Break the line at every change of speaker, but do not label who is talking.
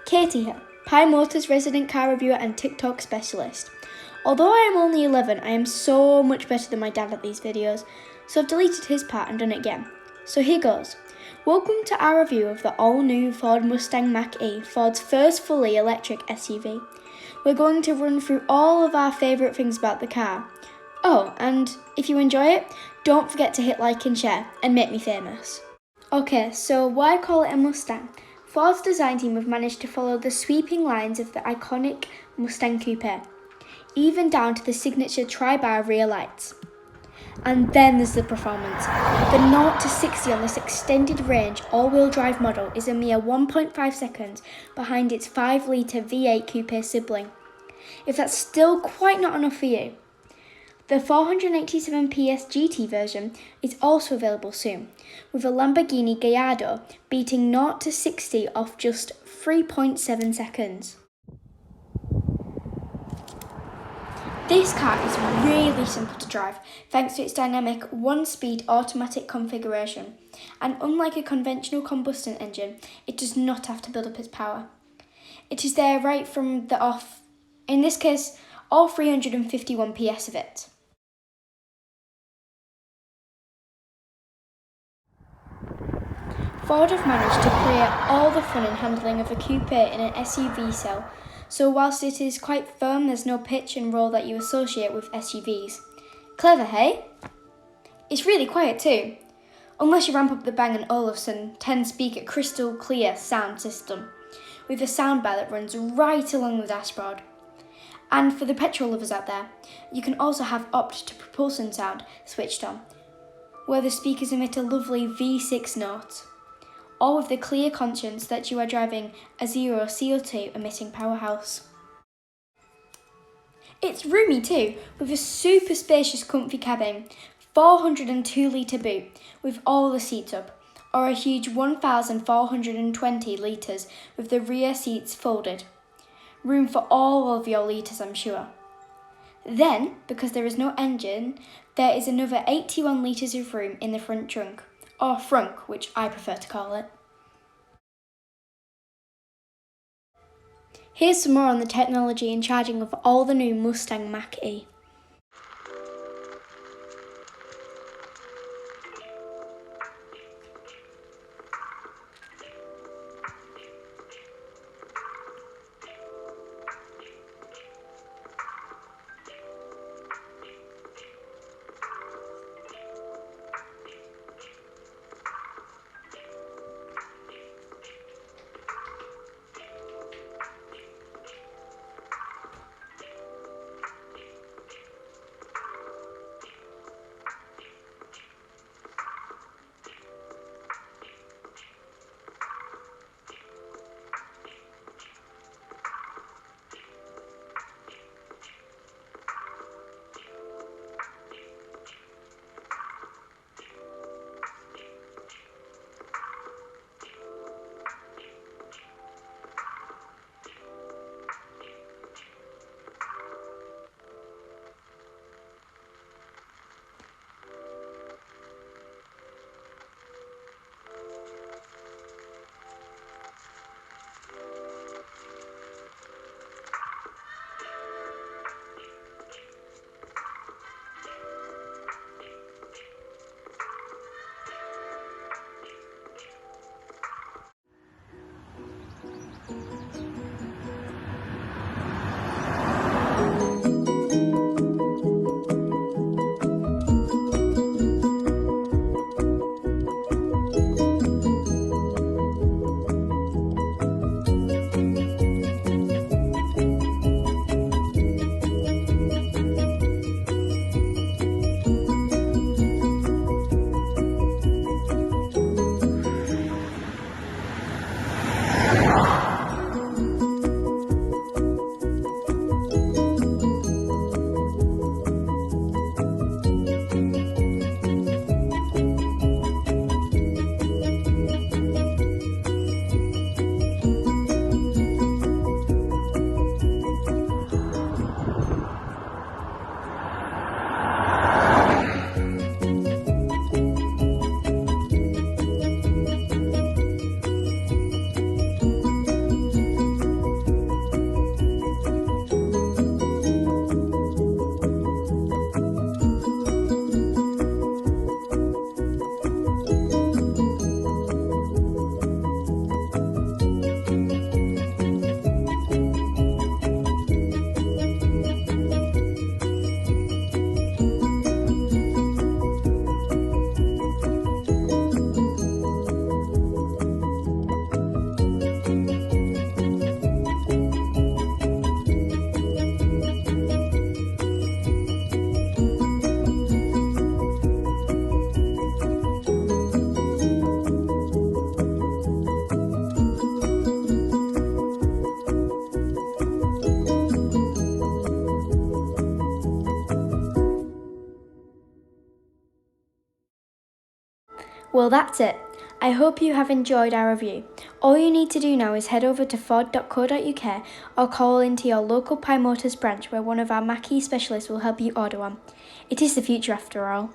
Katie here, Pye Motors resident car reviewer and TikTok specialist. Although I am only 11, I am so much better than my dad at these videos, so I've deleted his part and done it again. So here goes. Welcome to our review of the all-new Ford Mustang Mach-E, Ford's first fully electric SUV. We're going to run through all of our favourite things about the car. Oh, and if you enjoy it, don't forget to hit like and share and make me famous. Okay, so why call it a Mustang? Ford's design team have managed to follow the sweeping lines of the iconic Mustang Coupe, even down to the signature tri-bar rear lights. And then there's the performance. The 0 to 60 on this extended range all-wheel drive model is a mere 1.5 seconds behind its 5-litre V8 coupe sibling. If that's still quite not enough for you, the 487 PS GT version is also available soon, with a Lamborghini Gallardo beating 0 to 60 off just 3.7 seconds. This car is really simple to drive thanks to its dynamic 1-speed automatic configuration, and unlike a conventional combustion engine, it does not have to build up its power. It is there right from the off, in this case, all 351 PS of it. Ford have managed to create all the fun and handling of a coupe in an SUV cell, so whilst it is quite firm, there's no pitch and roll that you associate with SUVs. Clever, hey? It's really quiet too, unless you ramp up the Bang & Olufsen 10-speaker crystal clear sound system, with a soundbar that runs right along the dashboard. And for the petrol lovers out there, you can also have opt to propulsion sound switched on, where the speakers emit a lovely V6 note, all with the clear conscience that you are driving a zero CO2 emitting powerhouse. It's roomy too, with a super spacious comfy cabin, 402 litre boot with all the seats up, or a huge 1,420 litres with the rear seats folded. Room for all of your litres, I'm sure. Then, because there is no engine, there is another 81 litres of room in the front trunk, or frunk, which I prefer to call it. Here's some more on the technology and charging of all the new Mustang Mach-E. Well, that's it. I hope you have enjoyed our review. All you need to do now is head over to ford.co.uk or call into your local Pye Motors branch where one of our Mach-E specialists will help you order one. It is the future after all.